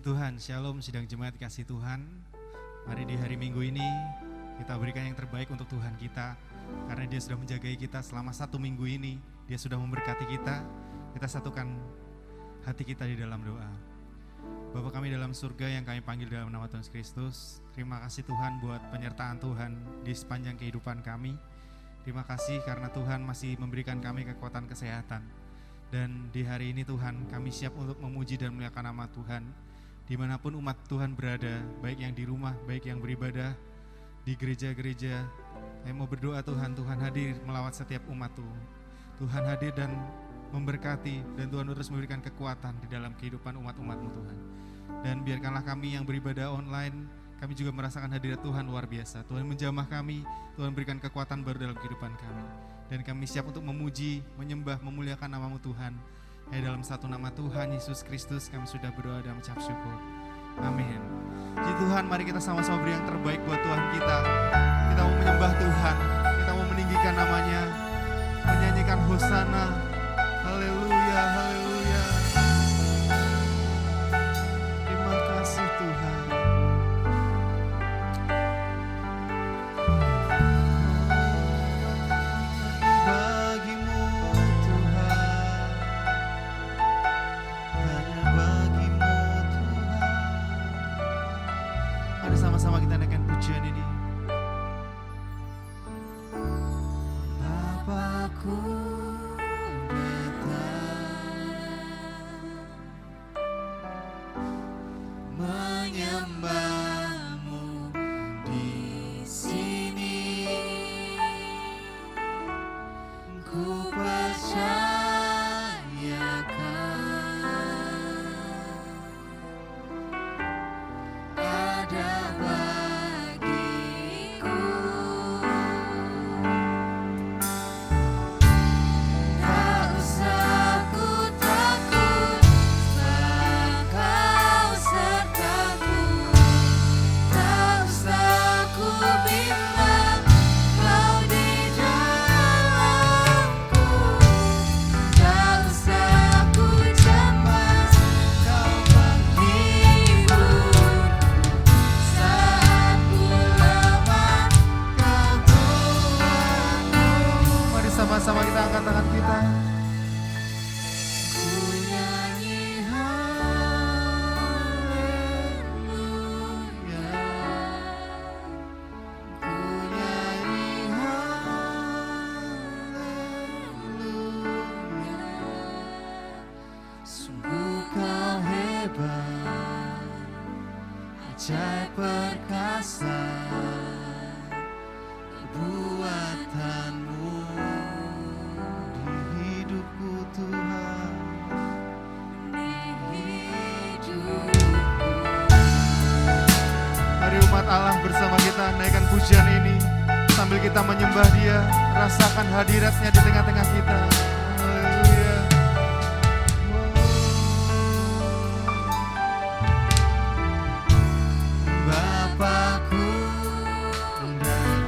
Tuhan, Shalom sidang jemaat kasih Tuhan. Mari di hari Minggu ini kita berikan yang terbaik untuk Tuhan kita, karena Dia sudah menjagai kita selama 1 minggu ini. Dia sudah memberkati kita. Kita satukan hati kita di dalam doa. Bapa kami dalam surga yang kami panggil dalam nama Tuhan Yesus Kristus, terima kasih Tuhan buat penyertaan Tuhan di sepanjang kehidupan kami. Terima kasih karena Tuhan masih memberikan kami kekuatan kesehatan. Dan di hari ini Tuhan, kami siap untuk memuji dan memuliakan nama Tuhan. Dimanapun umat Tuhan berada, baik yang di rumah, baik yang beribadah di gereja-gereja, kami mau berdoa Tuhan, Tuhan hadir melawat setiap umat Tuhan. Tuhan hadir dan memberkati, dan Tuhan terus memberikan kekuatan di dalam kehidupan umat-umat-Mu Tuhan. Dan biarkanlah kami yang beribadah online, kami juga merasakan hadirat Tuhan luar biasa. Tuhan menjamah kami, Tuhan berikan kekuatan baru dalam kehidupan kami. Dan kami siap untuk memuji, menyembah, memuliakan nama-Mu Tuhan. Dalam satu nama Tuhan Yesus Kristus kami sudah berdoa dan mengucap syukur. Amin. Jadi Tuhan, mari kita sama-sama beri yang terbaik buat Tuhan kita. Kita mau menyembah Tuhan, kita mau meninggikan namanya, menyanyikan Hosana. Haleluya, haleluya. Terima kasih Tuhan. Sama-sama kita naikkan pujian ini. Bapakku datang menyembahmu di sini, ku percayakan ada bagiku. Tak usah ku takut, sebab Kau sertaku. Tak usah ku bimbang, Kau di dalamku. Tak usah ku cemas, Kau menghibur. Mari sama-sama kita angkat tangan kita. Ku nyanyi haleluya, ku nyanyi haleluya. Sungguh Kau hebat, ajaib perkasa perbuatanmu di hidupku Tuhan, di hidupku. Mari umat Allah bersama kita naikkan pujian ini sambil kita menyembah Dia, rasakan hadiratnya di tengah-tengah kita. Haleluya. Bapakku datang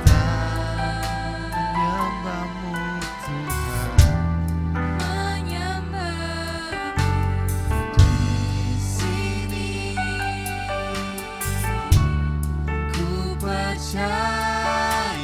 menyembahmu Tuhan, menyembahmu di sini, ku percayakan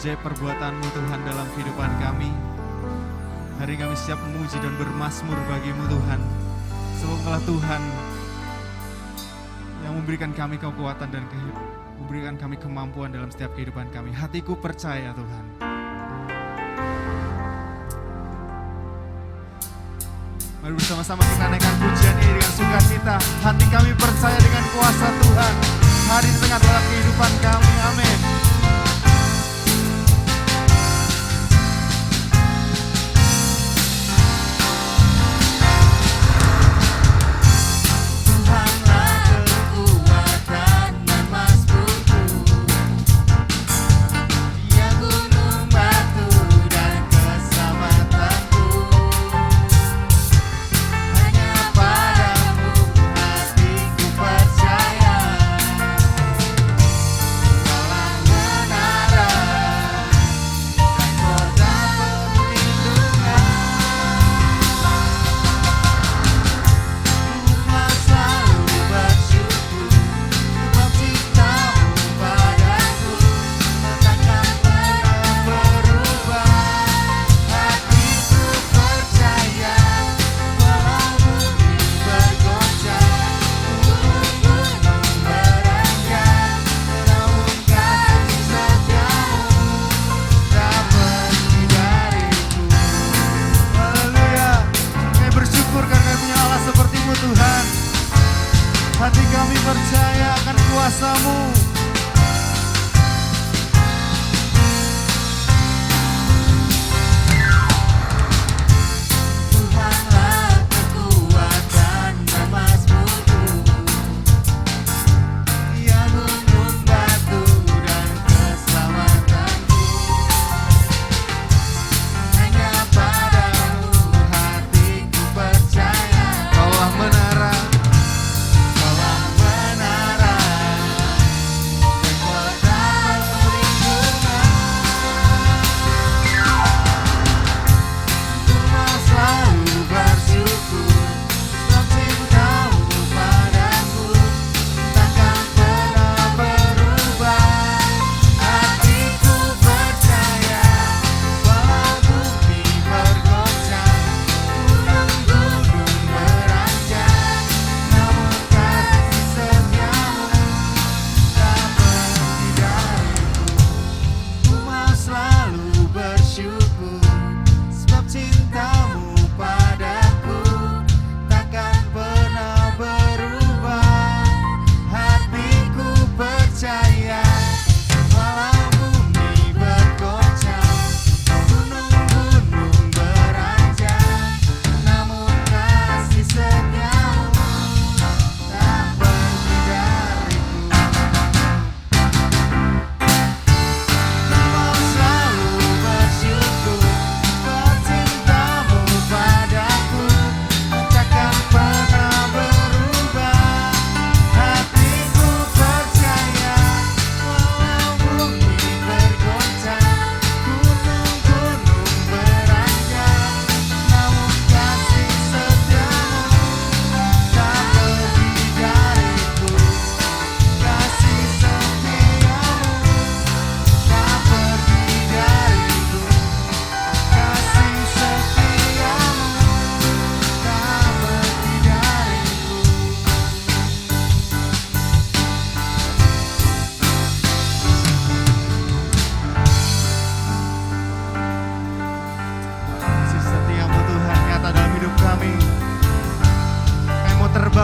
ajaib perbuatan-Mu Tuhan dalam kehidupan kami. Hari kami siap memuji dan bermazmur bagi-Mu Tuhan. Sebab Engkaulah Tuhan yang memberikan kami kekuatan dan memberikan kami kemampuan dalam setiap kehidupan kami. Hatiku percaya Tuhan. Mari bersama-sama kita naikkan pujian ini dengan sukacita. Hati kami percaya dengan kuasa Tuhan. Hari di tengah dalam kehidupan kami. Amin. Hati kami percaya akan kuasa-Mu. Tuhanlah kekuatan dan mazmurku, yang gunung batu dan keselamatanku. Hanya Padamu hatiku percaya. Kaulah menara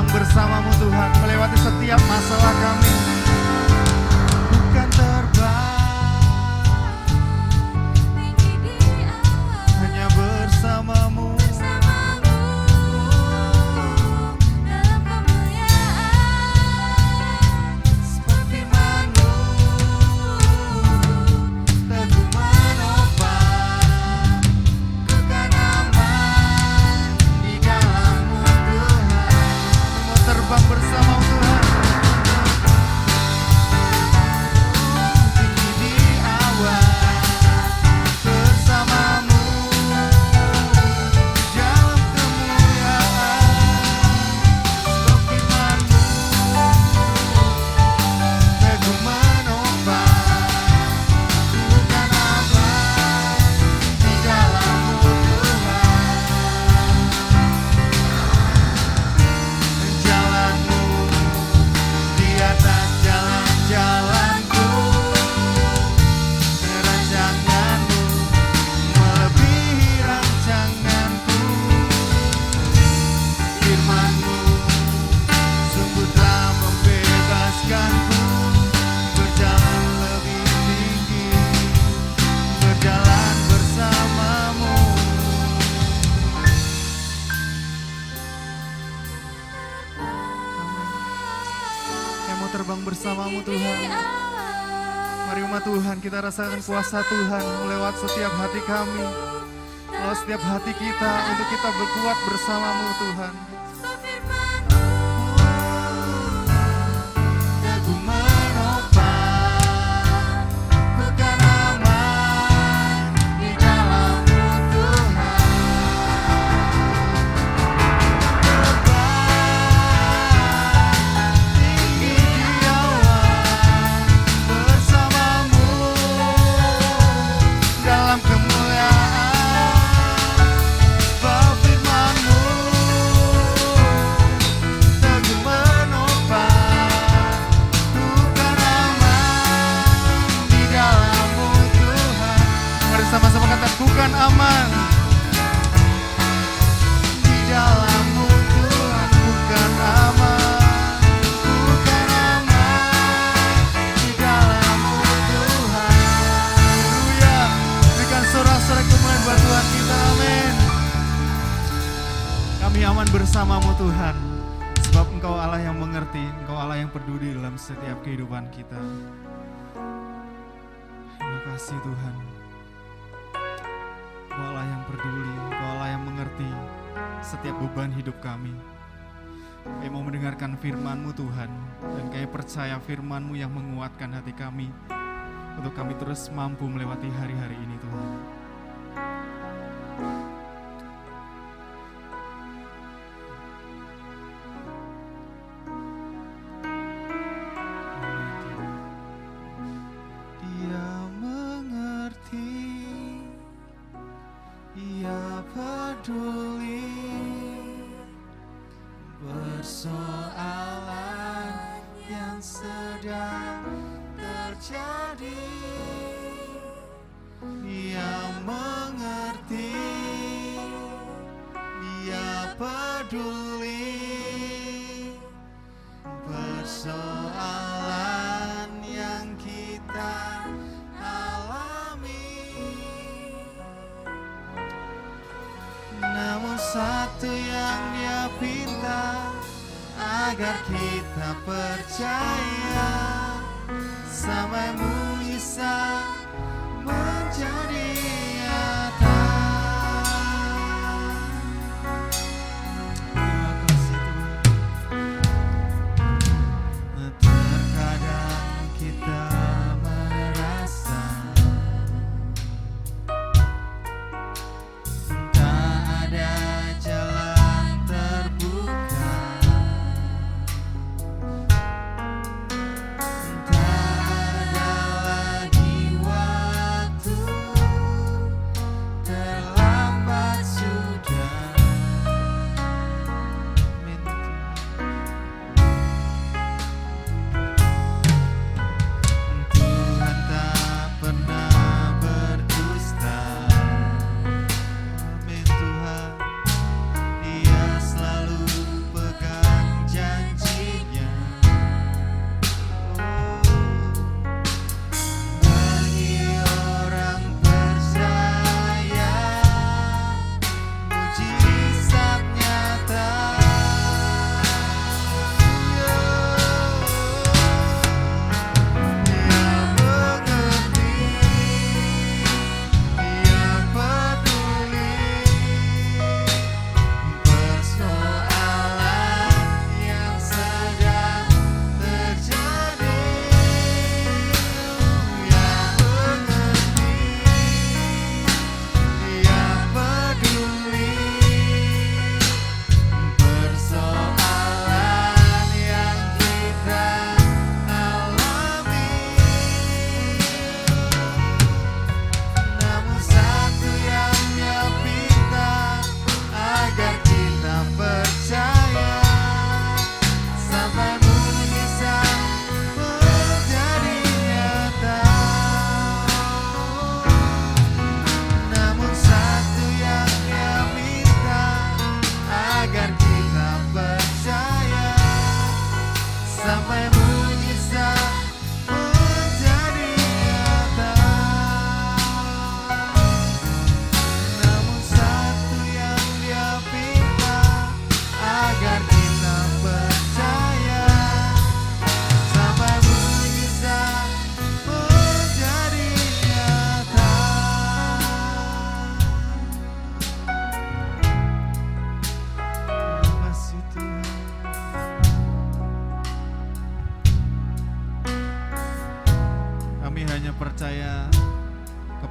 bersama-Mu Tuhan, melewati setiap masalah kami. Bukan terbang, hanya bersama-Mu. Dalam kemuliaan, seperti manu, teguh menopang, kekal aman di dalam-Mu Tuhan. Terbang bersama Tuhan. berjuang bersama-Mu Tuhan. Mari umat Tuhan, kita rasakan kuasa Tuhan melewat setiap hati kami, melewat setiap hati kita, untuk kita berkuat bersama-Mu Tuhan. Sama-sama kata, bukan aman di dalam-Mu Tuhan, bukan aman, bukan aman di dalam-Mu Tuhan. Haleluya, berikan sorak-sorai kemuliaan buat Tuhan kita, amin. Kami aman bersama-Mu Tuhan, sebab Engkau Allah yang mengerti, Engkau Allah yang peduli dalam setiap kehidupan kita. Terima kasih Tuhan. Engkau Allah yang peduli, Engkau Allah yang mengerti setiap beban hidup kami. Kami mau mendengarkan firman-Mu Tuhan, dan kami percaya firman-Mu yang menguatkan hati kami, untuk kami terus mampu melewati hari-hari ini Tuhan. Persoalan yang sedang terjadi, Dia mengerti, Dia peduli. Persoalan yang kita alami, namun satu yang Dia pinta, agar kita percaya sampai mujizat menjadi nyata. Terima kasih Tuhan. Terkadang kita merasa tak ada jalan terbuka, tak ada lagi waktu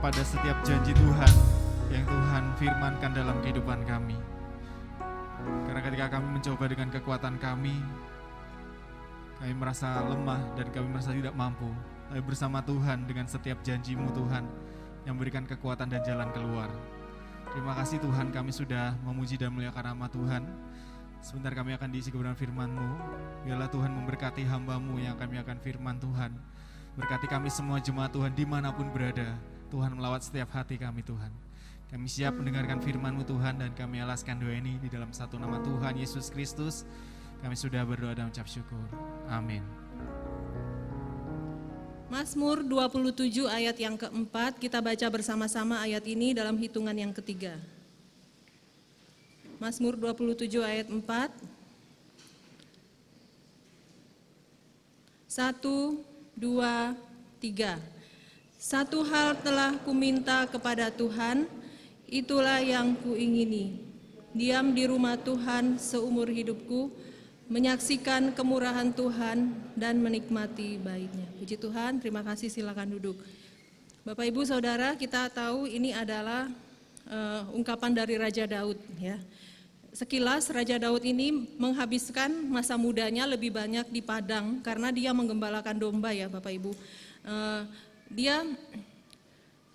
pada setiap janji Tuhan yang Tuhan firmankan dalam kehidupan kami. Karena ketika kami mencoba dengan kekuatan kami merasa lemah dan kami merasa tidak mampu. Tapi bersama Tuhan dengan setiap janji-Mu Tuhan yang memberikan kekuatan dan jalan keluar. Terima kasih Tuhan, kami sudah memuji dan memuliakan nama Tuhan. Sebentar kami akan diisi kebenaran firman-Mu. Biarlah Tuhan memberkati hamba-Mu yang kami akan firman Tuhan. Berkati kami semua jemaat Tuhan dimanapun berada. Tuhan melawat setiap hati kami Tuhan. Kami siap mendengarkan firman-Mu Tuhan dan kami alaskan doa ini di dalam satu nama Tuhan Yesus Kristus. Kami sudah berdoa dan ucap syukur. Amin. Mazmur 27 ayat yang keempat, kita baca bersama-sama ayat ini dalam hitungan yang ketiga. Mazmur 27 ayat 4. 1, 2, 3. Satu hal telah kuminta kepada Tuhan, itulah yang kuingini. Diam di rumah Tuhan seumur hidupku, menyaksikan kemurahan Tuhan dan menikmati baiknya. Puji Tuhan, terima kasih, silakan duduk. Bapak Ibu Saudara, kita tahu ini adalah ungkapan dari Raja Daud ya. Sekilas Raja Daud ini menghabiskan masa mudanya lebih banyak di padang karena dia menggembalakan domba ya Bapak Ibu. Dia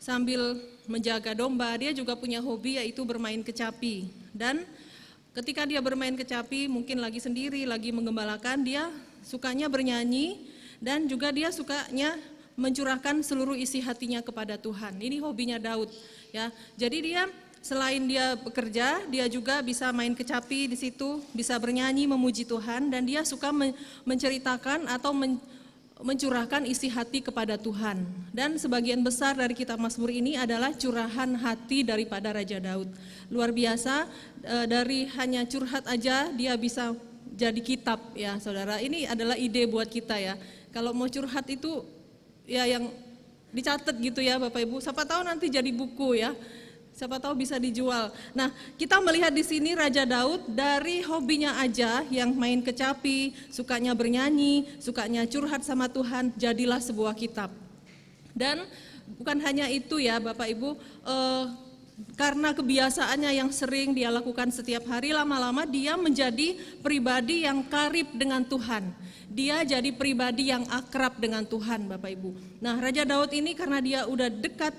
sambil menjaga domba, dia juga punya hobi yaitu bermain kecapi. Dan ketika dia bermain kecapi, mungkin lagi sendiri, lagi menggembalakan, dia sukanya bernyanyi dan juga dia sukanya mencurahkan seluruh isi hatinya kepada Tuhan. Ini hobinya Daud ya. Jadi dia selain dia bekerja, dia juga bisa main kecapi di situ, bisa bernyanyi memuji Tuhan dan dia suka menceritakan atau mencurahkan isi hati kepada Tuhan. Dan sebagian besar dari kitab Mazmur ini adalah curahan hati daripada Raja Daud. Luar biasa, dari hanya curhat aja dia bisa jadi kitab ya saudara. Ini adalah ide buat kita ya. Kalau mau curhat itu ya yang dicatat gitu ya Bapak Ibu. Siapa tahu nanti jadi buku ya. Siapa tahu bisa dijual. Nah, kita melihat di sini Raja Daud dari hobinya aja yang main kecapi, sukanya bernyanyi, sukanya curhat sama Tuhan, jadilah sebuah kitab. Dan bukan hanya itu ya Bapak Ibu, karena kebiasaannya yang sering dia lakukan setiap hari, lama-lama dia menjadi pribadi yang karib dengan Tuhan. Dia jadi pribadi yang akrab dengan Tuhan Bapak Ibu. Nah, Raja Daud ini karena dia udah dekat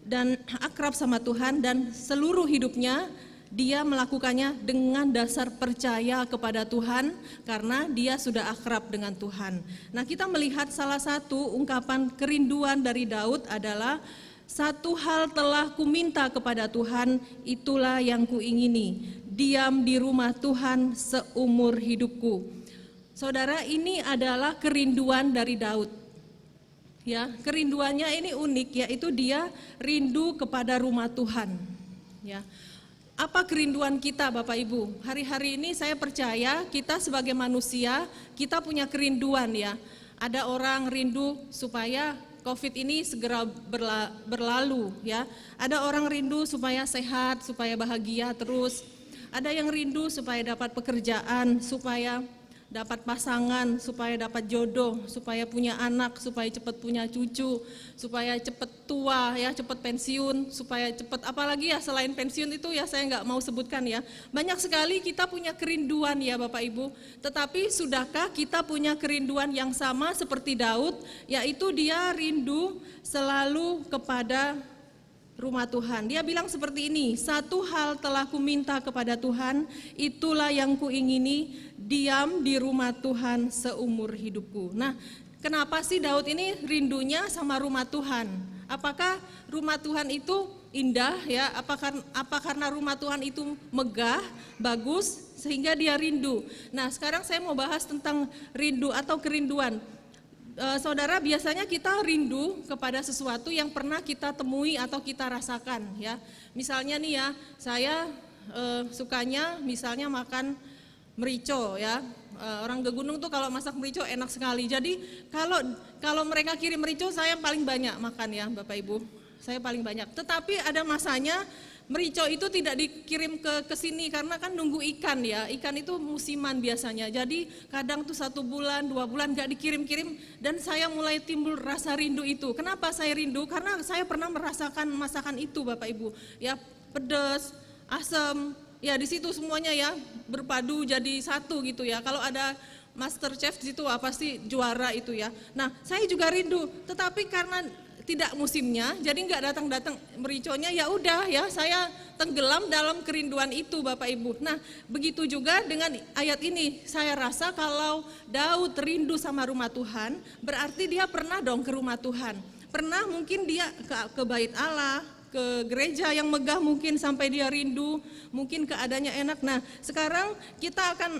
dan akrab sama Tuhan dan seluruh hidupnya dia melakukannya dengan dasar percaya kepada Tuhan karena dia sudah akrab dengan Tuhan. Nah, kita melihat salah satu ungkapan kerinduan dari Daud adalah satu hal telah kuminta kepada Tuhan, itulah yang kuingini, diam di rumah Tuhan seumur hidupku. Saudara, ini adalah kerinduan dari Daud. Ya, kerinduannya ini unik, yaitu dia rindu kepada rumah Tuhan. Ya, apa kerinduan kita Bapak Ibu? Hari-hari ini saya percaya kita sebagai manusia, kita punya kerinduan ya. Ada orang rindu supaya COVID ini segera berlalu ya. Ada orang rindu supaya sehat, supaya bahagia terus. Ada yang rindu supaya dapat pekerjaan, supaya dapat pasangan, supaya dapat jodoh, supaya punya anak, supaya cepat punya cucu, supaya cepat tua ya, cepat pensiun, supaya cepat apalagi ya selain pensiun itu ya saya nggak mau sebutkan ya. Banyak sekali kita punya kerinduan ya Bapak Ibu. Tetapi sudahkah kita punya kerinduan yang sama seperti Daud, yaitu dia rindu selalu kepada rumah Tuhan. Dia bilang seperti ini, satu hal telah kuminta kepada Tuhan, itulah yang kuingini, diam di rumah Tuhan seumur hidupku. Nah, kenapa sih Daud ini rindunya sama rumah Tuhan? Apakah rumah Tuhan itu indah ya? Apa karena rumah Tuhan itu megah, bagus sehingga dia rindu? Nah, sekarang saya mau bahas tentang rindu atau kerinduan. Saudara, biasanya kita rindu kepada sesuatu yang pernah kita temui atau kita rasakan ya. Misalnya nih ya, saya sukanya misalnya makan merico ya. Orang ke gunung tuh kalau masak merico enak sekali. Jadi kalau mereka kirim merico saya paling banyak makan ya Bapak Ibu. Saya paling banyak. Tetapi ada masanya merica itu tidak dikirim ke sini karena kan nunggu ikan ya. Ikan itu musiman biasanya. Jadi kadang tuh 1 bulan, 2 bulan gak dikirim-kirim dan saya mulai timbul rasa rindu itu. Kenapa saya rindu? Karena saya pernah merasakan masakan itu Bapak Ibu. Ya pedas, asam, ya di situ semuanya ya berpadu jadi satu gitu ya. Kalau ada Master Chef di situ pasti juara itu ya. Nah, saya juga rindu, tetapi karena tidak musimnya, jadi nggak datang-datang mericonya, ya udah ya saya tenggelam dalam kerinduan itu Bapak Ibu. Nah begitu juga dengan ayat ini, saya rasa kalau Daud rindu sama rumah Tuhan, berarti dia pernah dong ke rumah Tuhan. Pernah mungkin dia ke bait Allah, ke gereja yang megah mungkin sampai dia rindu, mungkin keadaannya enak. Nah sekarang kita akan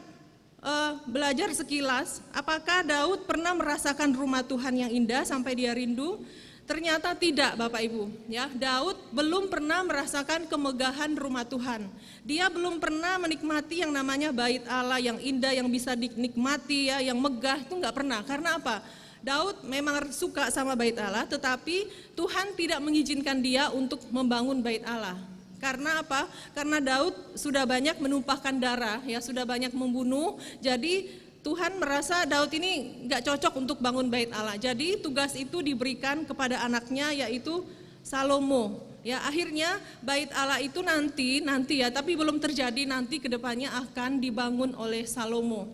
belajar sekilas, apakah Daud pernah merasakan rumah Tuhan yang indah sampai dia rindu? Ternyata tidak Bapak Ibu, ya. Daud belum pernah merasakan kemegahan rumah Tuhan. Dia belum pernah menikmati yang namanya bait Allah yang indah, yang bisa dinikmati ya, yang megah itu nggak pernah. Karena apa? Daud memang suka sama bait Allah, tetapi Tuhan tidak mengizinkan dia untuk membangun bait Allah. Karena apa? Karena Daud sudah banyak menumpahkan darah, ya sudah banyak membunuh. Jadi Tuhan merasa Daud ini nggak cocok untuk bangun bait Allah. Jadi tugas itu diberikan kepada anaknya yaitu Salomo. Ya akhirnya bait Allah itu nanti ya, tapi belum terjadi, nanti kedepannya akan dibangun oleh Salomo.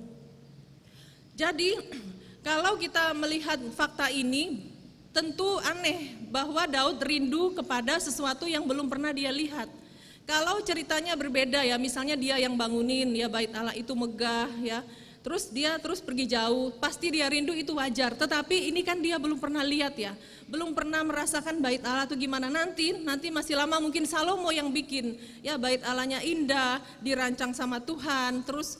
Jadi kalau kita melihat fakta ini, tentu aneh bahwa Daud rindu kepada sesuatu yang belum pernah dia lihat. Kalau ceritanya berbeda ya, misalnya dia yang bangunin ya bait Allah itu megah ya. Terus dia pergi jauh, pasti dia rindu, itu wajar. Tetapi ini kan dia belum pernah lihat ya, belum pernah merasakan bait Allah itu gimana. Nanti masih lama mungkin Salomo yang bikin ya bait Allahnya indah, dirancang sama Tuhan, terus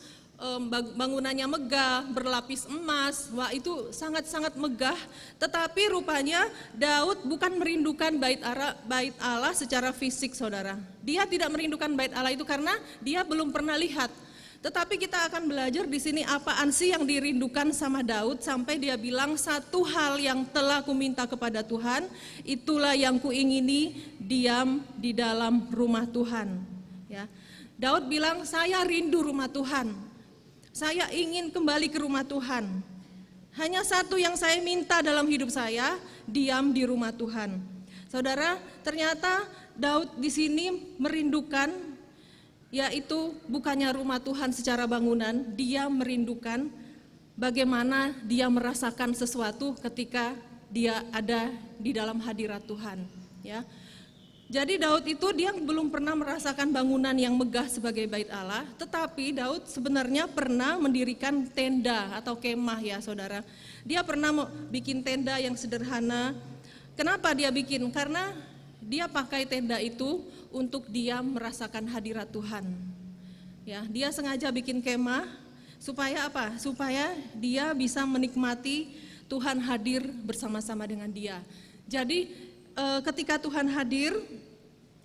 bangunannya megah, berlapis emas, wah itu sangat-sangat megah. Tetapi rupanya Daud bukan merindukan bait Allah secara fisik saudara. Dia tidak merindukan bait Allah itu karena dia belum pernah lihat. Tetapi kita akan belajar di sini apaan sih yang dirindukan sama Daud sampai dia bilang, satu hal yang telah kuminta kepada Tuhan, itulah yang kuingini, diam di dalam rumah Tuhan. Ya. Daud bilang, saya rindu rumah Tuhan, saya ingin kembali ke rumah Tuhan. Hanya satu yang saya minta dalam hidup saya, diam di rumah Tuhan. Saudara, ternyata Daud di sini merindukan, yaitu bukannya rumah Tuhan secara bangunan, dia merindukan bagaimana dia merasakan sesuatu ketika dia ada di dalam hadirat Tuhan. Ya. Jadi Daud itu dia belum pernah merasakan bangunan yang megah sebagai bait Allah, tetapi Daud sebenarnya pernah mendirikan tenda atau kemah ya saudara. Dia pernah bikin tenda yang sederhana. Kenapa dia bikin? Karena dia pakai tenda itu untuk dia merasakan hadirat Tuhan. Ya, dia sengaja bikin kemah supaya apa? Supaya dia bisa menikmati Tuhan hadir bersama-sama dengan dia. Jadi ketika Tuhan hadir,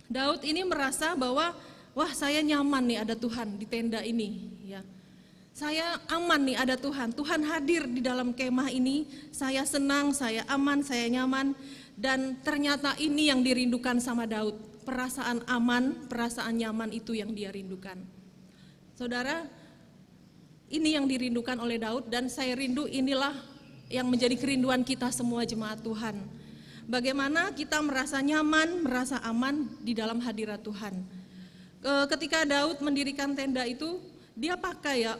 Daud ini merasa bahwa wah saya nyaman nih ada Tuhan di tenda ini. Ya, saya aman nih ada Tuhan. Tuhan hadir di dalam kemah ini. Saya senang, saya aman, saya nyaman. Dan ternyata ini yang dirindukan sama Daud, perasaan aman, perasaan nyaman itu yang dia rindukan. Saudara, ini yang dirindukan oleh Daud dan saya rindu inilah yang menjadi kerinduan kita semua jemaat Tuhan. Bagaimana kita merasa nyaman, merasa aman di dalam hadirat Tuhan. Ketika Daud mendirikan tenda itu, dia pakai ya,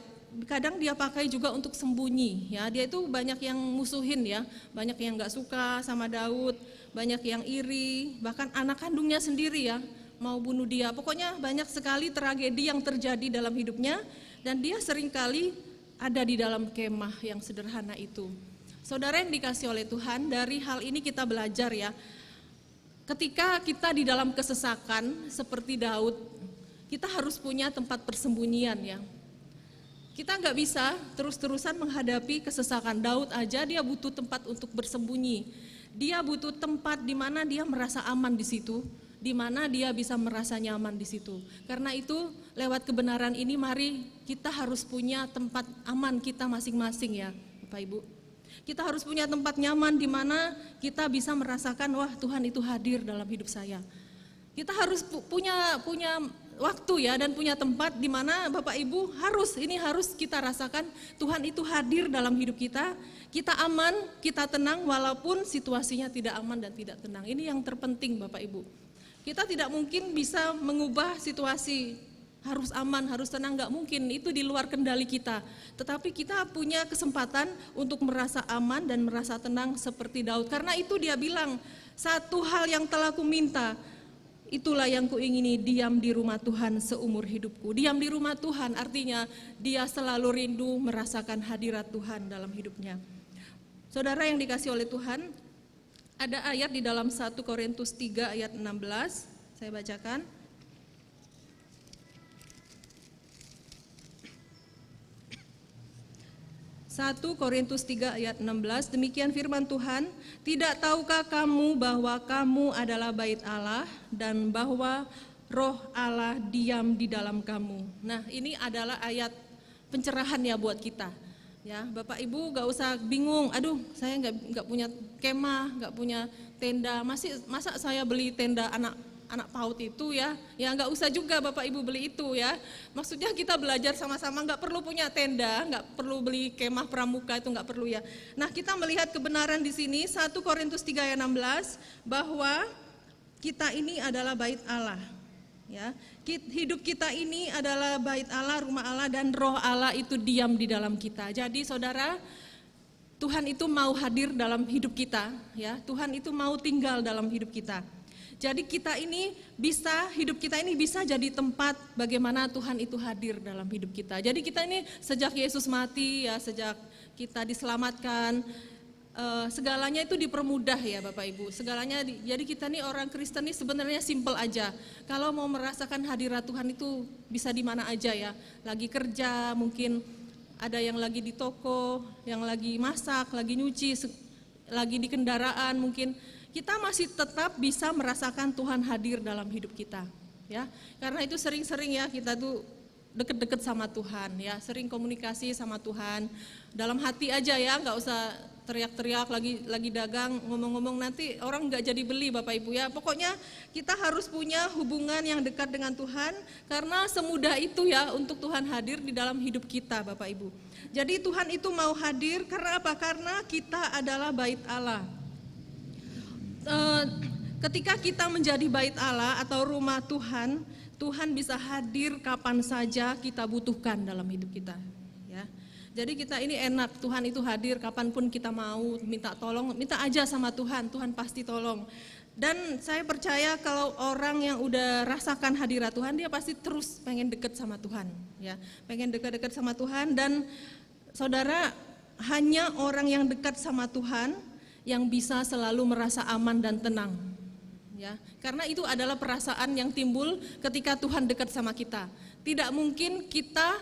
kadang dia pakai juga untuk sembunyi ya. Dia itu banyak yang musuhin ya, banyak yang gak suka sama Daud, banyak yang iri, bahkan anak kandungnya sendiri ya mau bunuh dia. Pokoknya banyak sekali tragedi yang terjadi dalam hidupnya dan dia seringkali ada di dalam kemah yang sederhana itu. Saudara yang dikasih oleh Tuhan, dari hal ini kita belajar ya, ketika kita di dalam kesesakan seperti Daud, kita harus punya tempat persembunyian ya. Kita nggak bisa terus-terusan menghadapi kesesakan. Daud aja dia butuh tempat untuk bersembunyi. Dia butuh tempat di mana dia merasa aman di situ, di mana dia bisa merasa nyaman di situ. Karena itu lewat kebenaran ini mari kita harus punya tempat aman kita masing-masing ya Bapak Ibu. Kita harus punya tempat nyaman di mana kita bisa merasakan wah Tuhan itu hadir dalam hidup saya. Kita harus punya waktu ya dan punya tempat di mana Bapak Ibu harus kita rasakan Tuhan itu hadir dalam hidup kita. Kita aman, kita tenang walaupun situasinya tidak aman dan tidak tenang. Ini yang terpenting Bapak Ibu. Kita tidak mungkin bisa mengubah situasi harus aman, harus tenang, nggak mungkin, itu di luar kendali kita. Tetapi kita punya kesempatan untuk merasa aman dan merasa tenang seperti Daud. Karena itu dia bilang, satu hal yang telah kuminta, itulah yang kuingini, diam di rumah Tuhan seumur hidupku. Diam di rumah Tuhan artinya dia selalu rindu merasakan hadirat Tuhan dalam hidupnya. Saudara yang dikasih oleh Tuhan, ada ayat di dalam 1 Korintus 3 ayat 16, saya bacakan. 1 Korintus 3 ayat 16, demikian firman Tuhan, tidak tahukah kamu bahwa kamu adalah bait Allah dan bahwa roh Allah diam di dalam kamu. Nah ini adalah ayat pencerahan ya buat kita. Ya Bapak Ibu gak usah bingung, aduh saya gak punya kemah, gak punya tenda, masa saya beli tenda anak PAUD itu ya nggak usah juga Bapak Ibu beli itu ya. Maksudnya kita belajar sama-sama, nggak perlu punya tenda, nggak perlu beli kemah pramuka, itu nggak perlu ya. Nah kita melihat kebenaran di sini 1 Korintus 3 ayat 16 bahwa kita ini adalah bait Allah. Ya, hidup kita ini adalah bait Allah, rumah Allah, dan roh Allah itu diam di dalam kita. Jadi saudara, Tuhan itu mau hadir dalam hidup kita, ya. Tuhan itu mau tinggal dalam hidup kita. Jadi hidup kita ini bisa jadi tempat bagaimana Tuhan itu hadir dalam hidup kita. Jadi kita ini sejak Yesus mati ya, sejak kita diselamatkan, segalanya itu dipermudah ya Bapak Ibu. Segalanya, jadi kita nih orang Kristen ini sebenarnya simple aja. Kalau mau merasakan hadirat Tuhan itu bisa di mana aja ya. Lagi kerja, mungkin ada yang lagi di toko, yang lagi masak, lagi nyuci, lagi di kendaraan mungkin. Kita masih tetap bisa merasakan Tuhan hadir dalam hidup kita, ya. Karena itu sering-sering ya kita tuh deket-deket sama Tuhan, ya. Sering komunikasi sama Tuhan dalam hati aja ya, nggak usah teriak-teriak lagi dagang ngomong-ngomong nanti orang nggak jadi beli Bapak Ibu ya. Pokoknya kita harus punya hubungan yang dekat dengan Tuhan karena semudah itu ya untuk Tuhan hadir di dalam hidup kita Bapak Ibu. Jadi Tuhan itu mau hadir karena apa? Karena kita adalah bait Allah. Ketika kita menjadi bait Allah atau rumah Tuhan, Tuhan bisa hadir kapan saja kita butuhkan dalam hidup kita. Ya, jadi kita ini enak, Tuhan itu hadir kapanpun kita mau minta tolong, minta aja sama Tuhan, Tuhan pasti tolong. Dan saya percaya kalau orang yang udah rasakan hadirat Tuhan, dia pasti terus pengen deket sama Tuhan. Ya, pengen dekat-dekat sama Tuhan. Dan saudara, hanya orang yang dekat sama Tuhan yang bisa selalu merasa aman dan tenang, ya. Karena itu adalah perasaan yang timbul ketika Tuhan dekat sama kita. Tidak mungkin kita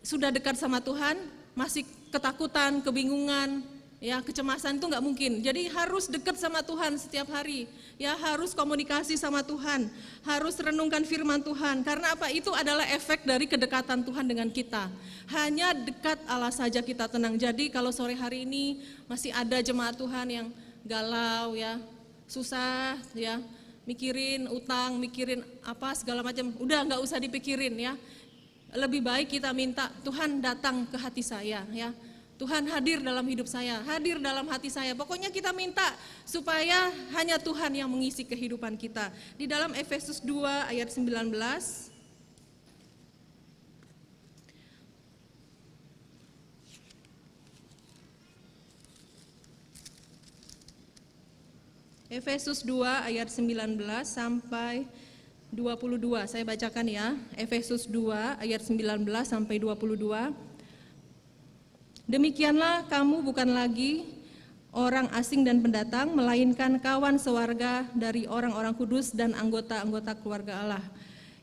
sudah dekat sama Tuhan masih ketakutan, kebingungan, ya, kecemasan, itu nggak mungkin. Jadi harus dekat sama Tuhan setiap hari, ya, harus komunikasi sama Tuhan, harus renungkan firman Tuhan. Karena apa? Itu adalah efek dari kedekatan Tuhan dengan kita. Hanya dekat Allah saja kita tenang. Jadi kalau sore hari ini masih ada jemaat Tuhan yang galau ya, susah ya, mikirin utang, mikirin apa segala macam, udah nggak usah dipikirin ya. Lebih baik kita minta Tuhan datang ke hati saya ya. Tuhan hadir dalam hidup saya, hadir dalam hati saya. Pokoknya kita minta supaya hanya Tuhan yang mengisi kehidupan kita. Di dalam Efesus 2 ayat 19, Efesus 2 ayat 19 sampai 22, saya bacakan ya. Efesus 2 ayat 19 sampai 22. Demikianlah kamu bukan lagi orang asing dan pendatang, melainkan kawan sewarga dari orang-orang kudus dan anggota-anggota keluarga Allah,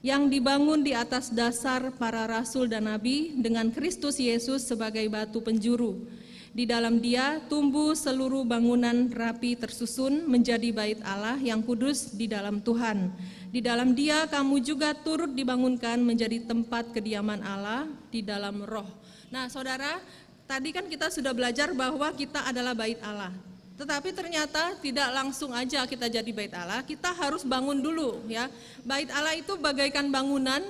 yang dibangun di atas dasar para rasul dan nabi dengan Kristus Yesus sebagai batu penjuru. Di dalam Dia tumbuh seluruh bangunan rapi tersusun menjadi bait Allah yang kudus di dalam Tuhan. Di dalam Dia kamu juga turut dibangunkan menjadi tempat kediaman Allah di dalam Roh. Nah, saudara, tadi kan kita sudah belajar bahwa kita adalah bait Allah. Tetapi ternyata tidak langsung aja kita jadi bait Allah, kita harus bangun dulu ya. Bait Allah itu bagaikan bangunan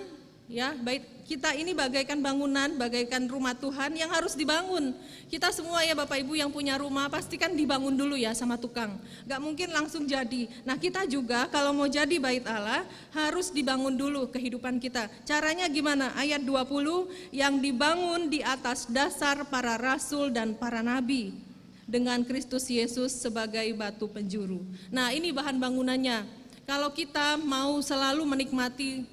ya, bait kita ini bagaikan bangunan, bagaikan rumah Tuhan yang harus dibangun. Kita semua ya Bapak Ibu yang punya rumah pastikan dibangun dulu ya sama tukang. Gak mungkin langsung jadi. Nah kita juga kalau mau jadi bait Allah harus dibangun dulu kehidupan kita. Caranya gimana? Ayat 20, yang dibangun di atas dasar para rasul dan para nabi, dengan Kristus Yesus sebagai batu penjuru. Nah ini bahan bangunannya. Kalau kita mau selalu menikmati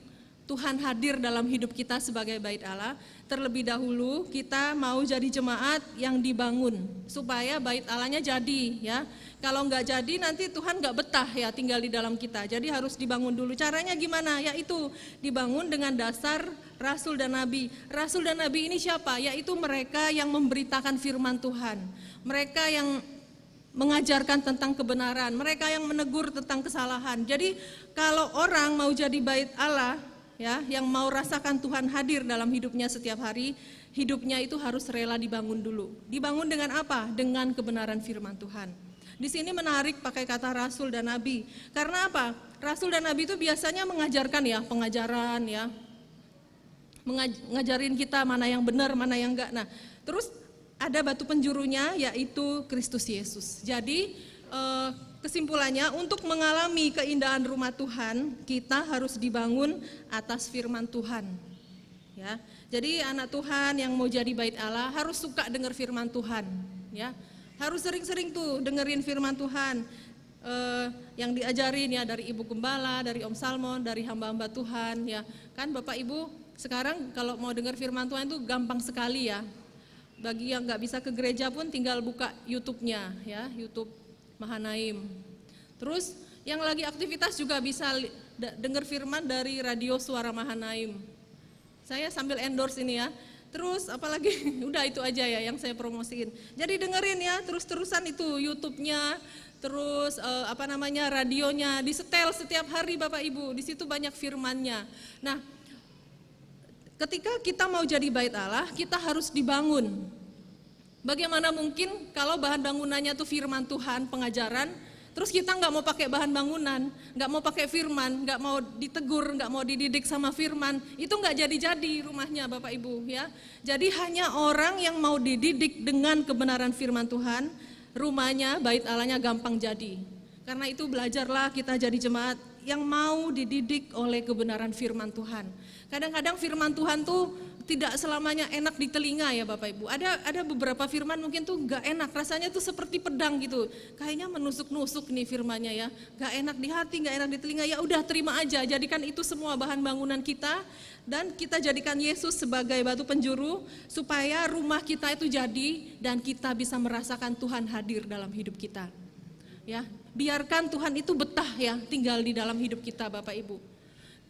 Tuhan hadir dalam hidup kita sebagai bait Allah, terlebih dahulu kita mau jadi jemaat yang dibangun supaya bait Allahnya jadi ya. Kalau nggak jadi nanti Tuhan nggak betah ya tinggal di dalam kita. Jadi harus dibangun dulu. Caranya gimana? Yaitu dibangun dengan dasar rasul dan nabi. Rasul dan nabi ini siapa? Yaitu mereka yang memberitakan firman Tuhan. Mereka yang mengajarkan tentang kebenaran, mereka yang menegur tentang kesalahan. Jadi kalau orang mau jadi bait Allah ya, yang mau rasakan Tuhan hadir dalam hidupnya setiap hari, hidupnya itu harus rela dibangun dulu. Dibangun dengan apa? Dengan kebenaran firman Tuhan. Di sini menarik pakai kata rasul dan nabi. Karena apa? Rasul dan nabi itu biasanya mengajarkan ya, pengajaran ya. Ngajarin kita mana yang benar, mana yang enggak. Nah, terus ada batu penjurunya yaitu Kristus Yesus. Jadi kesimpulannya untuk mengalami keindahan rumah Tuhan, kita harus dibangun atas firman Tuhan. Ya. Jadi anak Tuhan yang mau jadi bait Allah harus suka dengar firman Tuhan, ya. Harus sering-sering tuh dengerin firman Tuhan. Yang diajarin ya dari Ibu Gembala, dari Om Salmon, dari hamba-hamba Tuhan ya. Kan Bapak Ibu sekarang kalau mau dengar firman Tuhan itu gampang sekali ya. Bagi yang nggak bisa ke gereja pun tinggal buka YouTube-nya ya, YouTube Mahanaim. Terus yang lagi aktivitas juga bisa dengar firman dari radio Suara Mahanaim. Saya sambil endorse ini ya. Terus apalagi udah itu aja ya yang saya promosiin. Jadi dengerin ya terus-terusan itu YouTube-nya, terus radionya, disetel setiap hari Bapak Ibu. Di situ banyak firman-nya. Nah, ketika kita mau jadi bait Allah, kita harus dibangun. Bagaimana mungkin kalau bahan bangunannya tuh firman Tuhan, pengajaran, terus kita nggak mau pakai bahan bangunan, nggak mau pakai firman, nggak mau ditegur, nggak mau dididik sama firman, itu nggak jadi-jadi rumahnya Bapak Ibu ya. Jadi hanya orang yang mau dididik dengan kebenaran firman Tuhan, rumahnya, bait Allahnya gampang jadi. Karena itu belajarlah kita jadi jemaat yang mau dididik oleh kebenaran firman Tuhan. Kadang-kadang firman Tuhan tuh tidak selamanya enak di telinga ya Bapak Ibu. Ada beberapa firman mungkin tuh gak enak, rasanya tuh seperti pedang gitu. Kayaknya menusuk-nusuk nih firmannya ya. Gak enak di hati, gak enak di telinga, ya udah terima aja. Jadikan itu semua bahan bangunan kita dan kita jadikan Yesus sebagai batu penjuru supaya rumah kita itu jadi dan kita bisa merasakan Tuhan hadir dalam hidup kita. Ya, biarkan Tuhan itu betah ya tinggal di dalam hidup kita Bapak Ibu.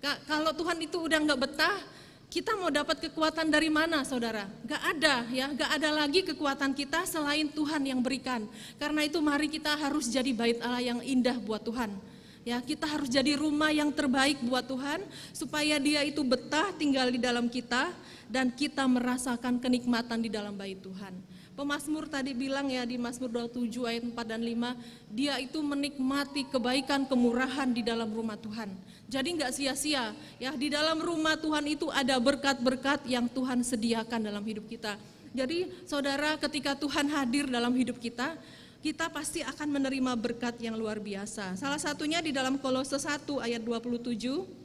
Kalau Tuhan itu udah gak betah, kita mau dapat kekuatan dari mana saudara? Gak ada ya, gak ada lagi kekuatan kita selain Tuhan yang berikan. Karena itu mari kita harus jadi bait Allah yang indah buat Tuhan. Ya, kita harus jadi rumah yang terbaik buat Tuhan supaya Dia itu betah tinggal di dalam kita dan kita merasakan kenikmatan di dalam bait Tuhan. Pemazmur tadi bilang ya di Mazmur 27 ayat 4 dan 5, dia itu menikmati kebaikan kemurahan di dalam rumah Tuhan. Jadi enggak sia-sia ya, di dalam rumah Tuhan itu ada berkat-berkat yang Tuhan sediakan dalam hidup kita. Jadi saudara, ketika Tuhan hadir dalam hidup kita, kita pasti akan menerima berkat yang luar biasa. Salah satunya di dalam Kolose 1 ayat 27.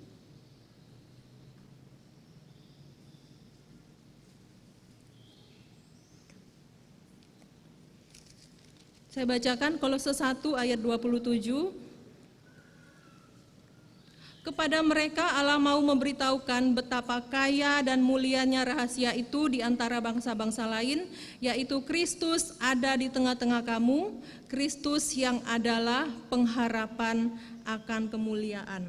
Saya bacakan Kolose 1 ayat 27. Kepada mereka Allah mau memberitahukan betapa kaya dan mulianya rahasia itu di antara bangsa-bangsa lain, yaitu Kristus ada di tengah-tengah kamu, Kristus yang adalah pengharapan akan kemuliaan.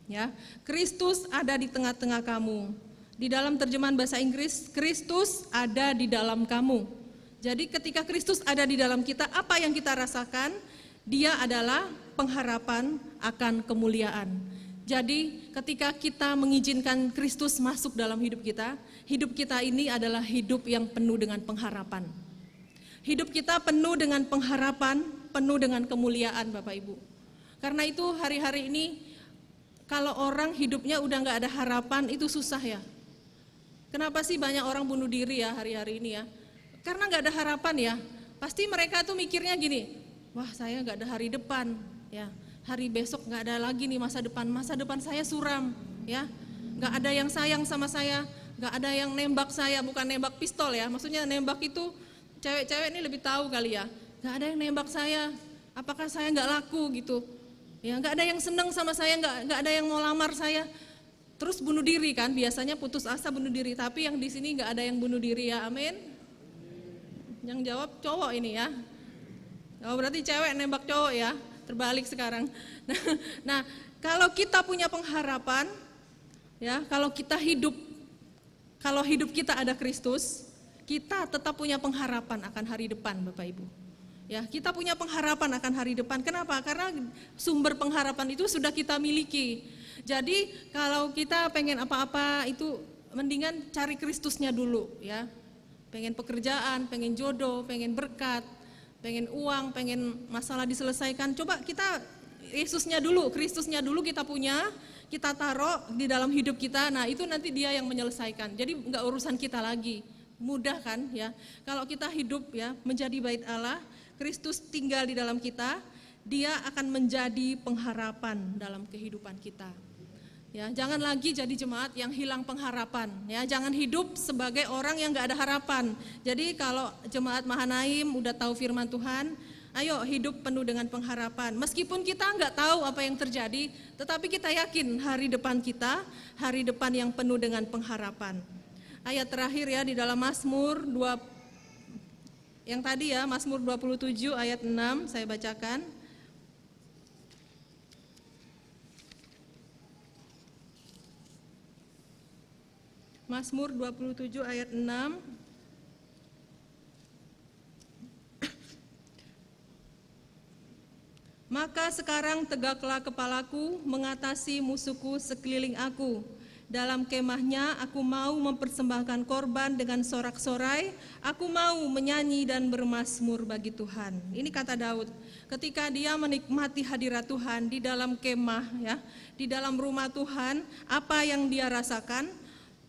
Ya, Kristus ada di tengah-tengah kamu. Di dalam terjemahan bahasa Inggris, Kristus ada di dalam kamu. Jadi ketika Kristus ada di dalam kita, apa yang kita rasakan? Dia adalah pengharapan akan kemuliaan. Jadi ketika kita mengizinkan Kristus masuk dalam hidup kita ini adalah hidup yang penuh dengan pengharapan. Hidup kita penuh dengan pengharapan penuh dengan kemuliaan Bapak Ibu. Karena itu hari-hari ini kalau orang hidupnya udah nggak ada harapan itu susah ya. Kenapa sih banyak orang bunuh diri ya hari-hari ini ya? Karena nggak ada harapan ya. Pasti mereka tuh mikirnya gini, wah saya nggak ada hari depan ya. Hari besok nggak ada lagi nih masa depan saya suram ya. Nggak ada yang sayang sama saya, nggak ada yang nembak saya, bukan nembak pistol ya. Maksudnya nembak itu cewek-cewek ini lebih tahu kali ya. Nggak ada yang nembak saya, apakah saya nggak laku gitu? Ya nggak ada yang seneng sama saya, nggak ada yang mau lamar saya. Terus bunuh diri kan, biasanya putus asa bunuh diri. Tapi yang di sini nggak ada yang bunuh diri ya, amin. Yang jawab cowok ini ya. Oh berarti cewek nembak cowok ya, terbalik sekarang. Nah kalau kita punya pengharapan, ya kalau hidup kita ada Kristus, kita tetap punya pengharapan akan hari depan Bapak Ibu. Ya, kita punya pengharapan akan hari depan. Kenapa? Karena sumber pengharapan itu sudah kita miliki. Jadi kalau kita pengen apa-apa itu mendingan cari Kristusnya dulu ya. Pengen pekerjaan, pengen jodoh, pengen berkat, pengen uang, pengen masalah diselesaikan. Coba kita Yesusnya dulu, Kristusnya dulu kita punya, kita taruh di dalam hidup kita. Nah itu nanti dia yang menyelesaikan. Jadi nggak urusan kita lagi. Mudah kan ya. Kalau kita hidup ya menjadi bait Allah, Kristus tinggal di dalam kita, dia akan menjadi pengharapan dalam kehidupan kita. Ya, jangan lagi jadi jemaat yang hilang pengharapan. Ya, jangan hidup sebagai orang yang nggak ada harapan. Jadi kalau jemaat Mahanaim udah tahu firman Tuhan, ayo hidup penuh dengan pengharapan. Meskipun kita nggak tahu apa yang terjadi, tetapi kita yakin hari depan kita, hari depan yang penuh dengan pengharapan. Ayat terakhir ya di dalam Mazmur 2 yang tadi ya, Mazmur 27 ayat 6 saya bacakan. Mazmur 27 ayat 6. Maka sekarang tegaklah kepalaku mengatasi musuhku sekeliling aku. Dalam kemahnya aku mau mempersembahkan korban dengan sorak-sorai, aku mau menyanyi dan bermazmur bagi Tuhan. Ini kata Daud, ketika dia menikmati hadirat Tuhan di dalam kemah ya, di dalam rumah Tuhan, apa yang dia rasakan?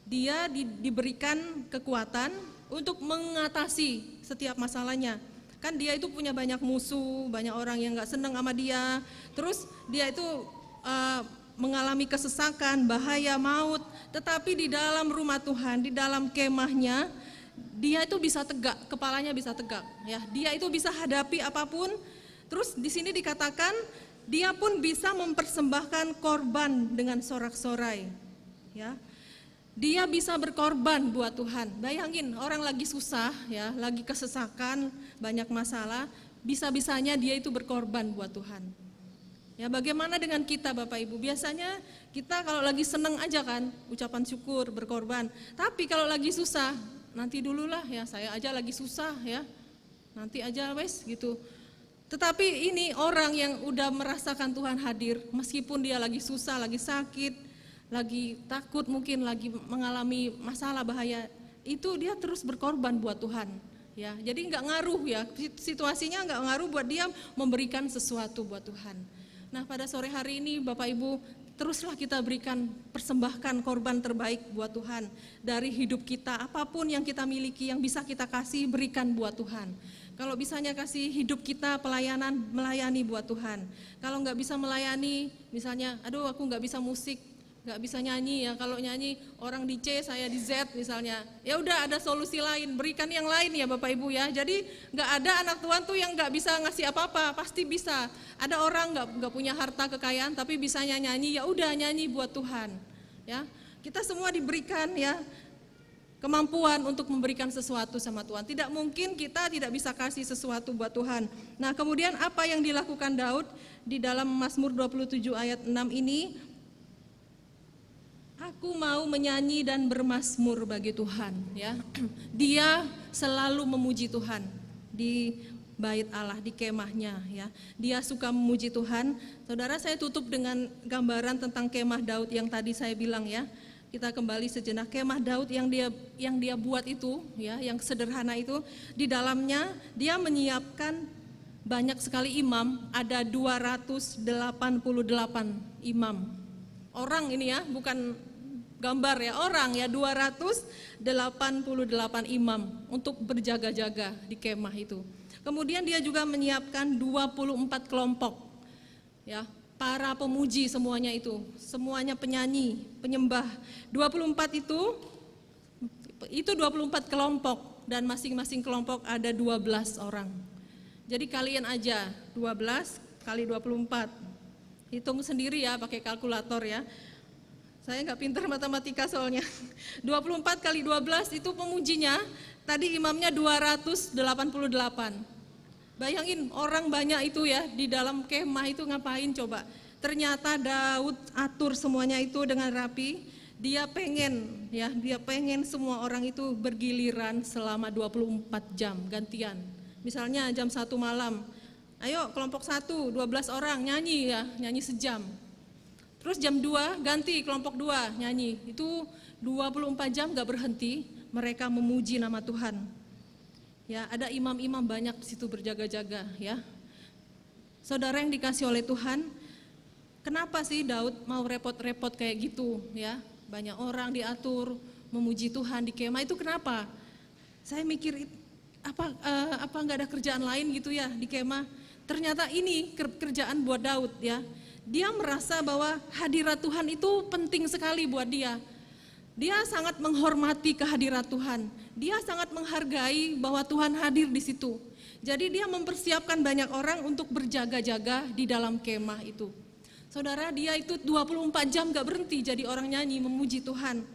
Dia diberikan kekuatan untuk mengatasi setiap masalahnya. Kan dia itu punya banyak musuh, banyak orang yang gak senang sama dia. Terus dia itu mengalami kesesakan, bahaya, maut. Tetapi di dalam rumah Tuhan, di dalam kemahnya, dia itu bisa tegak, kepalanya bisa tegak. Ya, dia itu bisa hadapi apapun. Terus di sini dikatakan, dia pun bisa mempersembahkan korban dengan sorak-sorai. Ya, dia bisa berkorban buat Tuhan. Bayangin orang lagi susah, ya, lagi kesesakan, banyak masalah, bisa-bisanya dia itu berkorban buat Tuhan. Ya, bagaimana dengan kita Bapak Ibu? Biasanya kita kalau lagi seneng aja kan, ucapan syukur, berkorban. Tapi kalau lagi susah, nanti dululah ya, saya aja lagi susah ya, nanti aja wes gitu. Tetapi ini orang yang udah merasakan Tuhan hadir, meskipun dia lagi susah, lagi sakit, lagi takut mungkin, lagi mengalami masalah bahaya, itu dia terus berkorban buat Tuhan. Ya, jadi nggak ngaruh ya, situasinya nggak ngaruh buat dia memberikan sesuatu buat Tuhan. Nah pada sore hari ini Bapak Ibu, teruslah kita berikan, persembahkan korban terbaik buat Tuhan. Dari hidup kita, apapun yang kita miliki, yang bisa kita kasih, berikan buat Tuhan. Kalau bisanya kasih hidup kita pelayanan, melayani buat Tuhan. Kalau nggak bisa melayani, misalnya, aduh aku nggak bisa musik, nggak bisa nyanyi ya, kalau nyanyi orang di C, saya di Z misalnya, ya udah ada solusi lain, berikan yang lain ya Bapak Ibu ya. Jadi nggak ada anak Tuhan tuh yang nggak bisa ngasih apa-apa, pasti bisa. Ada orang nggak punya harta kekayaan tapi bisanya nyanyi, ya udah nyanyi buat Tuhan. Ya, kita semua diberikan ya kemampuan untuk memberikan sesuatu sama Tuhan. Tidak mungkin kita tidak bisa kasih sesuatu buat Tuhan. Nah kemudian apa yang dilakukan Daud di dalam Mazmur 27 ayat 6 ini? Aku mau menyanyi dan bermazmur bagi Tuhan ya. Dia selalu memuji Tuhan di bait Allah, di kemahnya ya. Dia suka memuji Tuhan. Saudara, saya tutup dengan gambaran tentang kemah Daud yang tadi saya bilang ya. Kita kembali sejenak, kemah Daud yang dia buat itu ya, yang sederhana itu, di dalamnya dia menyiapkan banyak sekali imam, ada 288 imam. Orang ini ya, bukan gambar ya, orang ya, 288 imam untuk berjaga-jaga di kemah itu. Kemudian dia juga menyiapkan 24 kelompok ya, para pemuji semuanya itu, semuanya penyanyi, penyembah. 24 itu 24 kelompok dan masing-masing kelompok ada 12 orang. Jadi kalian aja 12 kali 24. Hitung sendiri ya pakai kalkulator ya. Saya nggak pintar matematika soalnya. 24 kali 12 itu pemujinya, tadi imamnya 288. Bayangin orang banyak itu ya di dalam kemah itu ngapain coba. Ternyata Daud atur semuanya itu dengan rapi. Dia pengen semua orang itu bergiliran selama 24 jam gantian. Misalnya jam 1 malam, ayo kelompok 1, 12 orang nyanyi ya, nyanyi sejam. Terus jam 2 ganti kelompok 2 nyanyi. Itu 24 jam gak berhenti mereka memuji nama Tuhan. Ya, ada imam-imam banyak di situ berjaga-jaga ya. Saudara yang dikasih oleh Tuhan, kenapa sih Daud mau repot-repot kayak gitu ya? Banyak orang diatur memuji Tuhan di kemah, itu kenapa? Saya mikir apa nggak ada kerjaan lain gitu ya di kemah? Ternyata ini kerjaan buat Daud ya. Dia merasa bahwa hadirat Tuhan itu penting sekali buat dia. Dia sangat menghormati kehadirat Tuhan. Dia sangat menghargai bahwa Tuhan hadir di situ. Jadi dia mempersiapkan banyak orang untuk berjaga-jaga di dalam kemah itu. Saudara, dia itu 24 jam gak berhenti jadi orang nyanyi memuji Tuhan.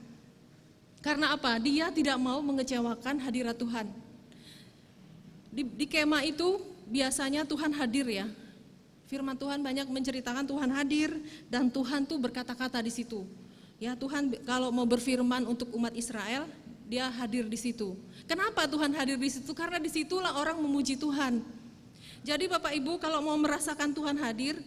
Karena apa? Dia tidak mau mengecewakan hadirat Tuhan. Di kemah itu biasanya Tuhan hadir ya. Firman Tuhan banyak menceritakan Tuhan hadir dan Tuhan tuh berkata-kata di situ. Ya, Tuhan kalau mau berfirman untuk umat Israel, dia hadir di situ. Kenapa Tuhan hadir di situ? Karena disitulah orang memuji Tuhan. Jadi Bapak Ibu kalau mau merasakan Tuhan hadir,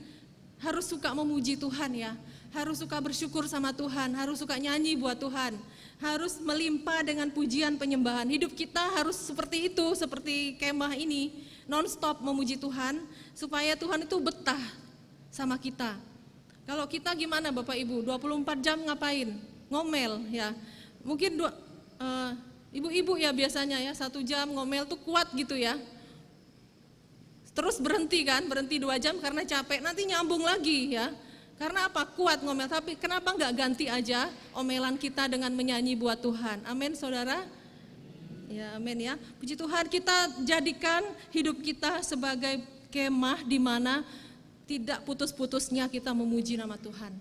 harus suka memuji Tuhan ya. Harus suka bersyukur sama Tuhan, harus suka nyanyi buat Tuhan. Harus melimpah dengan pujian penyembahan. Hidup kita harus seperti itu, seperti kemah ini. Non-stop memuji Tuhan, supaya Tuhan itu betah sama kita. Kalau kita gimana Bapak Ibu, 24 jam ngapain? Ngomel ya. Mungkin ibu-ibu ya biasanya ya, 1 jam ngomel tuh kuat gitu ya. Terus berhenti 2 jam karena capek, nanti nyambung lagi ya. Karena apa? Kuat ngomel, tapi kenapa nggak ganti aja omelan kita dengan menyanyi buat Tuhan? Amin saudara? Ya amin ya. Puji Tuhan, kita jadikan hidup kita sebagai kemah di mana tidak putus-putusnya kita memuji nama Tuhan.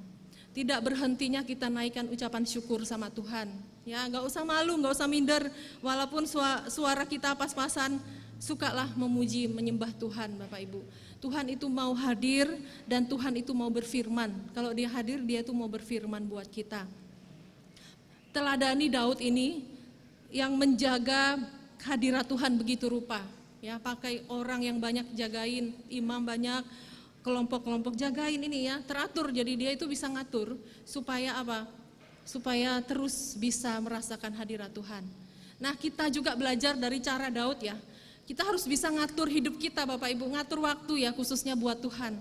Tidak berhentinya kita naikkan ucapan syukur sama Tuhan. Ya, nggak usah malu, nggak usah minder. Walaupun suara kita pas-pasan, sukalah memuji, menyembah Tuhan Bapak Ibu. Tuhan itu mau hadir dan Tuhan itu mau berfirman. Kalau dia hadir, dia itu mau berfirman buat kita. Teladani Daud ini yang menjaga hadirat Tuhan begitu rupa. Ya, pakai orang yang banyak jagain, imam banyak, kelompok-kelompok jagain ini ya, teratur. Jadi dia itu bisa ngatur supaya apa? Supaya terus bisa merasakan hadirat Tuhan. Nah, kita juga belajar dari cara Daud ya. Kita harus bisa ngatur hidup kita Bapak Ibu, ngatur waktu ya khususnya buat Tuhan.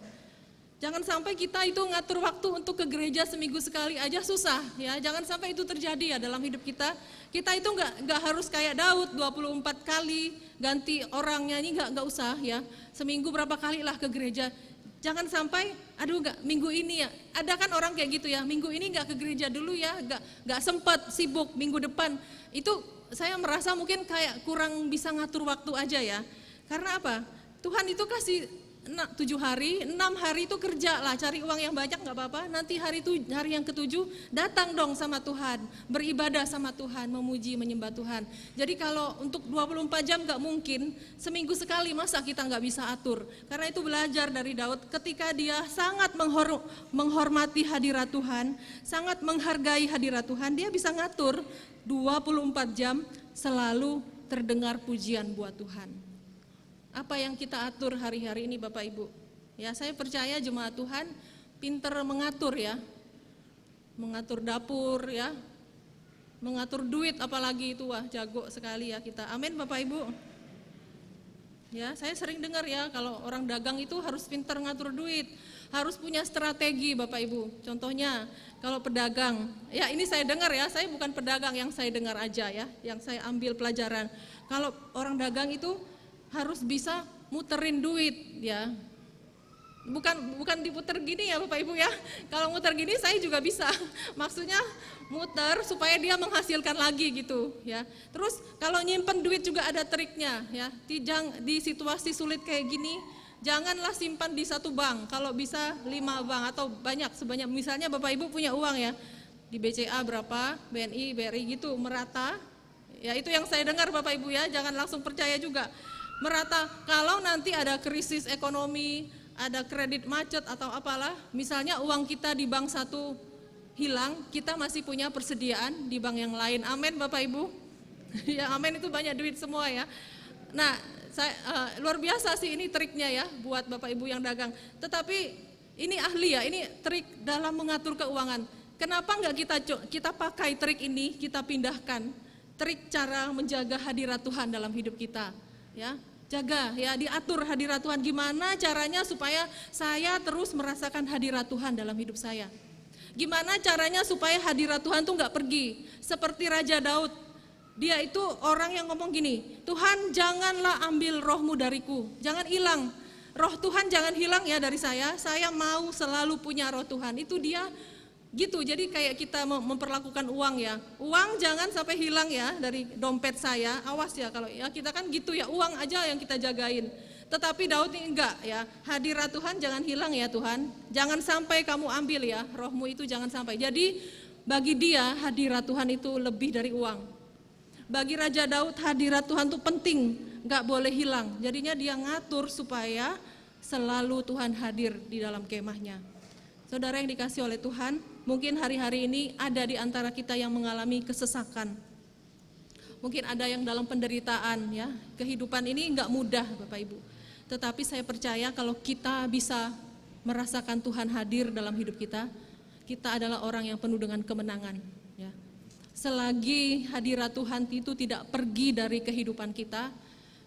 Jangan sampai kita itu ngatur waktu untuk ke gereja seminggu sekali aja susah ya. Jangan sampai itu terjadi ya dalam hidup kita. Kita itu nggak harus kayak Daud 24 kali ganti orang nyanyi, nggak usah ya. Seminggu berapa kali lah ke gereja. Jangan sampai, minggu ini ya, ada kan orang kayak gitu ya, minggu ini nggak ke gereja dulu ya, nggak sempat, sibuk minggu depan. Itu saya merasa mungkin kayak kurang bisa ngatur waktu aja ya. Karena apa? Tuhan itu kasih 7 hari, 6 hari itu kerja lah, cari uang yang banyak nggak apa-apa. Nanti hari yang ke-7 datang dong sama Tuhan, beribadah sama Tuhan, memuji, menyembah Tuhan. Jadi kalau untuk 24 jam nggak mungkin, seminggu sekali masa kita nggak bisa atur. Karena itu belajar dari Daud, ketika dia sangat menghormati hadirat Tuhan, sangat menghargai hadirat Tuhan, dia bisa ngatur 24 jam selalu terdengar pujian buat Tuhan. Apa yang kita atur hari-hari ini Bapak Ibu? Ya, saya percaya jemaat Tuhan pinter mengatur ya. Mengatur dapur ya. Mengatur duit apalagi itu, wah jago sekali ya kita. Amin Bapak Ibu. Ya, saya sering dengar ya kalau orang dagang itu harus pintar ngatur duit, harus punya strategi Bapak Ibu. Contohnya kalau pedagang, ya ini saya dengar ya, saya bukan pedagang, yang saya dengar aja ya, yang saya ambil pelajaran. Kalau orang dagang itu harus bisa muterin duit ya. Bukan diputer gini ya Bapak Ibu ya. Kalau muter gini saya juga bisa. Maksudnya muter supaya dia menghasilkan lagi gitu ya. Terus kalau nyimpen duit juga ada triknya ya. Di situasi sulit kayak gini, janganlah simpan di satu bank. Kalau bisa 5 bank atau sebanyak misalnya Bapak Ibu punya uang ya. Di BCA berapa, BNI, BRI gitu merata. Ya itu yang saya dengar Bapak Ibu ya, jangan langsung percaya juga. Merata, kalau nanti ada krisis ekonomi, ada kredit macet atau apalah, misalnya uang kita di bank satu hilang, kita masih punya persediaan di bank yang lain. Amin Bapak Ibu. Ya amin, itu banyak duit semua ya. Nah, luar biasa sih ini triknya ya buat Bapak Ibu yang dagang. Tetapi ini ahli ya, ini trik dalam mengatur keuangan. Kenapa enggak kita pakai trik ini, kita pindahkan trik cara menjaga hadirat Tuhan dalam hidup kita ya. Jaga ya, diatur hadirat Tuhan. Gimana caranya supaya saya terus merasakan hadirat Tuhan dalam hidup saya? Gimana caranya supaya hadirat Tuhan tuh nggak pergi? Seperti Raja Daud, dia itu orang yang ngomong gini, Tuhan janganlah ambil rohmu dariku, jangan hilang. Roh Tuhan jangan hilang ya dari saya mau selalu punya roh Tuhan. Itu dia gitu, jadi kayak kita memperlakukan uang ya. Uang jangan sampai hilang ya dari dompet saya, awas ya kalau ya kita kan gitu ya, uang aja yang kita jagain. Tetapi Daud ini enggak ya, hadirat Tuhan jangan hilang ya Tuhan. Jangan sampai kamu ambil ya, rohmu itu jangan sampai. Jadi bagi dia hadirat Tuhan itu lebih dari uang. Bagi Raja Daud hadirat Tuhan itu penting, enggak boleh hilang. Jadinya dia ngatur supaya selalu Tuhan hadir di dalam kemahnya. Saudara yang dikasih oleh Tuhan, mungkin hari-hari ini ada di antara kita yang mengalami kesesakan. Mungkin ada yang dalam penderitaan ya. Kehidupan ini enggak mudah Bapak Ibu. Tetapi saya percaya kalau kita bisa merasakan Tuhan hadir dalam hidup kita, kita adalah orang yang penuh dengan kemenangan ya. Selagi hadirat Tuhan itu tidak pergi dari kehidupan kita,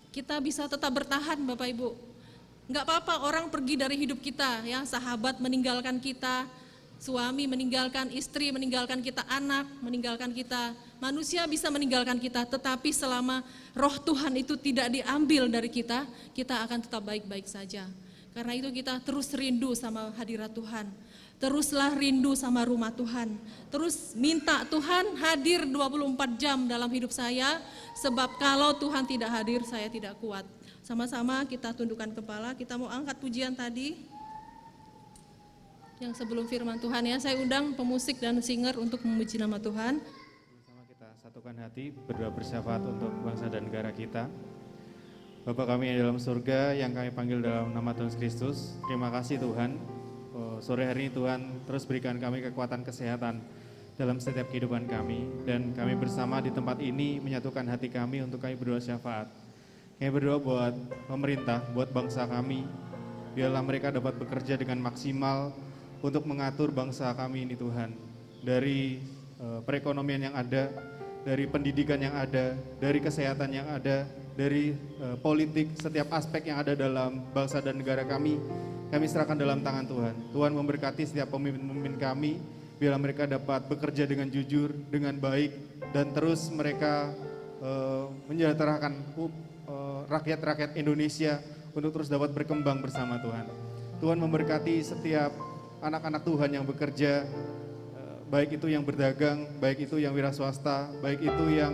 kita bisa tetap bertahan Bapak Ibu. Enggak apa-apa orang pergi dari hidup kita ya, sahabat meninggalkan kita, suami meninggalkan, istri meninggalkan kita, anak meninggalkan kita, manusia bisa meninggalkan kita, tetapi selama roh Tuhan itu tidak diambil dari kita, kita akan tetap baik-baik saja. Karena itu kita terus rindu sama hadirat Tuhan, teruslah rindu sama rumah Tuhan, terus minta Tuhan hadir 24 jam dalam hidup saya, sebab kalau Tuhan tidak hadir saya tidak kuat. Sama-sama kita tundukkan kepala, kita mau angkat pujian tadi. Yang sebelum firman Tuhan ya, saya undang pemusik dan singer untuk memuji nama Tuhan. Bersama kita satukan hati, berdoa bersyafaat untuk bangsa dan negara kita. Bapa kami yang dalam surga, yang kami panggil dalam nama Tuhan Kristus, terima kasih Tuhan. Sore hari ini Tuhan terus berikan kami kekuatan kesehatan dalam setiap kehidupan kami. Dan kami bersama di tempat ini menyatukan hati kami untuk kami berdoa syafaat. Kami berdoa buat pemerintah, buat bangsa kami, biarlah mereka dapat bekerja dengan maksimal untuk mengatur bangsa kami ini Tuhan. Dari perekonomian yang ada, dari pendidikan yang ada, dari kesehatan yang ada, dari politik, setiap aspek yang ada dalam bangsa dan negara kami serahkan dalam tangan Tuhan. Tuhan memberkati setiap pemimpin-pemimpin kami, biarlah mereka dapat bekerja dengan jujur, dengan baik, dan terus mereka menyejahterakan rakyat-rakyat Indonesia untuk terus dapat berkembang bersama Tuhan. Tuhan memberkati setiap anak-anak Tuhan yang bekerja, baik itu yang berdagang, baik itu yang wira swasta, baik itu yang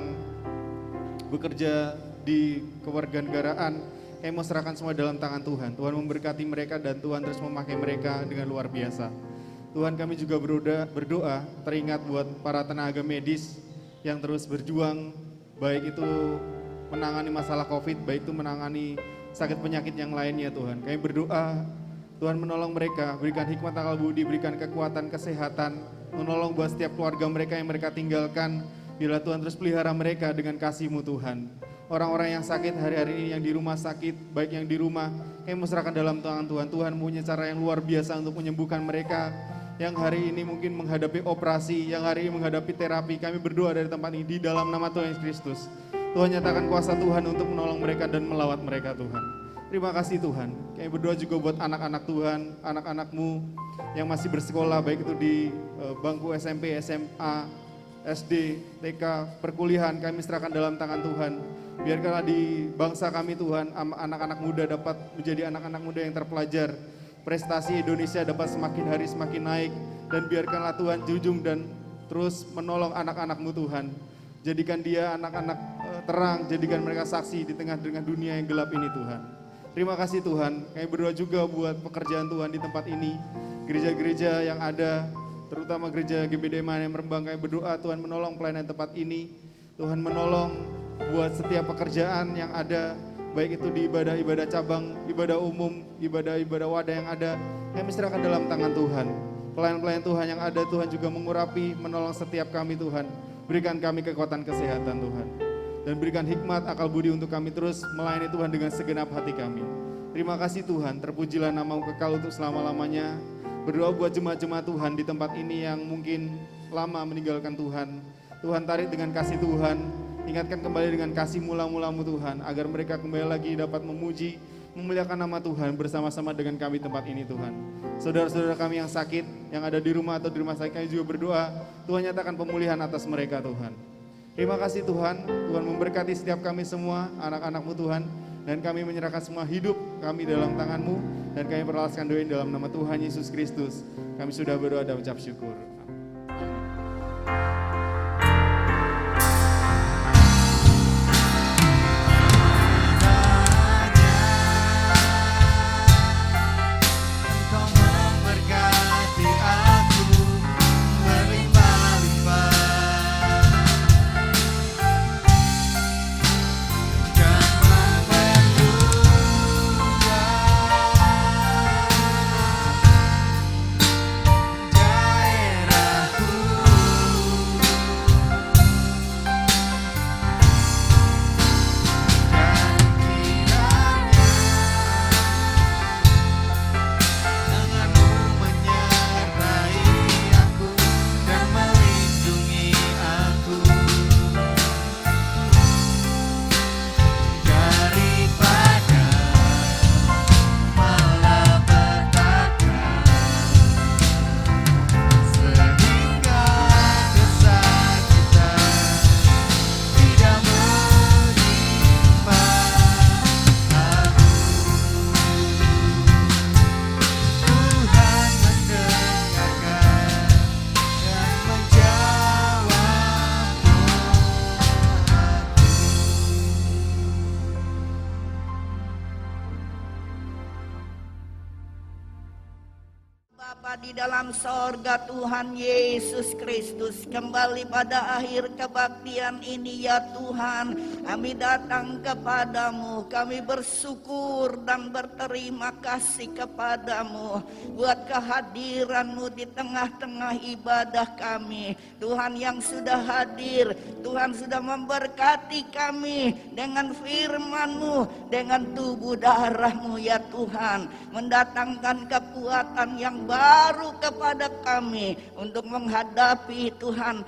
bekerja di kewarganegaraan. Kami mau serahkan semua dalam tangan Tuhan. Tuhan memberkati mereka dan Tuhan terus memakai mereka dengan luar biasa. Tuhan, kami juga berdoa teringat buat para tenaga medis yang terus berjuang, baik itu menangani masalah COVID, baik itu menangani sakit penyakit yang lainnya Tuhan. Kami berdoa, Tuhan menolong mereka, berikan hikmat akal budi, berikan kekuatan kesehatan, menolong buat setiap keluarga mereka yang mereka tinggalkan. Bila Tuhan terus pelihara mereka dengan kasih-Mu Tuhan. Orang-orang yang sakit hari-hari ini, yang di rumah sakit, baik yang di rumah, kami serahkan dalam tangan Tuhan. Tuhan punya cara yang luar biasa untuk menyembuhkan mereka. Yang hari ini mungkin menghadapi operasi, yang hari ini menghadapi terapi, kami berdoa dari tempat ini di dalam nama Tuhan Yesus Kristus. Tuhan nyatakan kuasa Tuhan untuk menolong mereka dan melawat mereka Tuhan. Terima kasih Tuhan. Kami berdoa juga buat anak-anak Tuhan, anak-anak-Mu yang masih bersekolah, baik itu di bangku SMP, SMA, SD, TK, perkuliahan, kami serahkan dalam tangan Tuhan. Biarkanlah di bangsa kami Tuhan, anak-anak muda dapat menjadi anak-anak muda yang terpelajar. Prestasi Indonesia dapat semakin hari semakin naik. Dan biarkanlah Tuhan jujung dan terus menolong anak-anak-Mu Tuhan. Jadikan dia anak-anak terang, jadikan mereka saksi di tengah-tengah dunia yang gelap ini Tuhan. Terima kasih Tuhan, kami berdoa juga buat pekerjaan Tuhan di tempat ini. Gereja-gereja yang ada, terutama gereja GBD Manem Rembang, kami berdoa Tuhan menolong pelayanan tempat ini. Tuhan menolong buat setiap pekerjaan yang ada, baik itu di ibadah-ibadah cabang, ibadah umum, ibadah-ibadah wadah yang ada, kami serahkan dalam tangan Tuhan. Pelayan-pelayan Tuhan yang ada, Tuhan juga mengurapi, menolong setiap kami Tuhan. Berikan kami kekuatan kesehatan Tuhan. Dan berikan hikmat, akal budi untuk kami terus melayani Tuhan dengan segenap hati kami. Terima kasih Tuhan, terpujilah nama-Mu kekal untuk selama-lamanya. Berdoa buat jemaat-jemaat Tuhan di tempat ini yang mungkin lama meninggalkan Tuhan. Tuhan tarik dengan kasih Tuhan, ingatkan kembali dengan kasih mula-mula-Mu Tuhan, agar mereka kembali lagi dapat memuji, memuliakan nama Tuhan bersama-sama dengan kami tempat ini Tuhan. Saudara-saudara kami yang sakit, yang ada di rumah atau di rumah sakit, kami juga berdoa, Tuhan nyatakan pemulihan atas mereka Tuhan. Terima kasih Tuhan, Tuhan memberkati setiap kami semua, anak-anak-Mu Tuhan, dan kami menyerahkan semua hidup kami dalam tangan-Mu, dan kami berhalaskan doa dalam nama Tuhan Yesus Kristus. Kami sudah berdoa dan ucap syukur. Bapa di dalam sorga Tuhan Yesus Kristus, kembali pada akhir kebaktian ini ya Tuhan, kami datang kepadamu, kami bersyukur dan berterima kasih kepadamu buat kehadiranmu di tengah-tengah ibadah kami. Tuhan yang sudah hadir, Tuhan sudah memberkati kami dengan firman-Mu, dengan tubuh darah-Mu ya Tuhan, mendatangkan kekuatan yang baru kepada kami untuk menghadapi Tuhan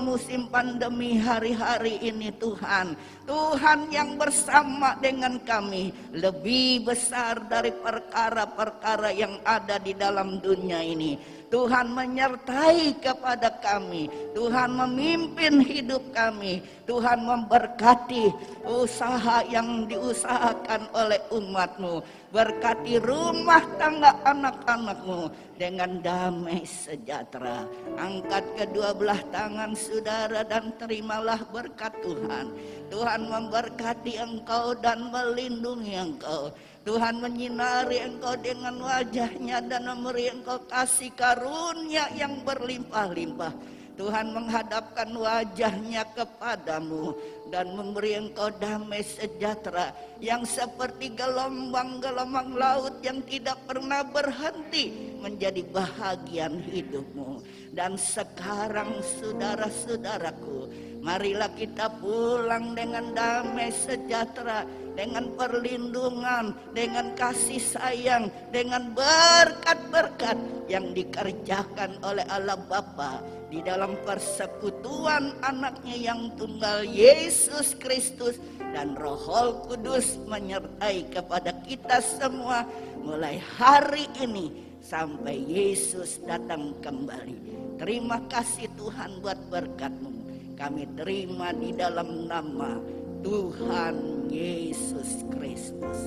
musim pandemi hari-hari ini Tuhan. Tuhan yang bersama dengan kami lebih besar dari perkara-perkara yang ada di dalam dunia ini. Tuhan menyertai kepada kami, Tuhan memimpin hidup kami, Tuhan memberkati usaha yang diusahakan oleh umat-Mu. Berkati rumah tangga anak-anak-Mu dengan damai sejahtera. Angkat kedua belah tangan saudara dan terimalah berkat Tuhan. Tuhan memberkati engkau dan melindungi engkau. Tuhan menyinari engkau dengan wajah-Nya dan memberi engkau kasih karunia yang berlimpah-limpah. Tuhan menghadapkan wajah-Nya kepadamu dan memberi engkau damai sejahtera yang seperti gelombang-gelombang laut yang tidak pernah berhenti menjadi bahagian hidupmu. Dan sekarang saudara-saudaraku, marilah kita pulang dengan damai sejahtera, dengan perlindungan, dengan kasih sayang, dengan berkat-berkat yang dikerjakan oleh Allah Bapa di dalam persekutuan anaknya yang tunggal Yesus Kristus, dan Roh Kudus menyertai kepada kita semua mulai hari ini sampai Yesus datang kembali. Terima kasih Tuhan buat berkat-Mu. Kami terima di dalam nama Tuhan Yesus Kristus.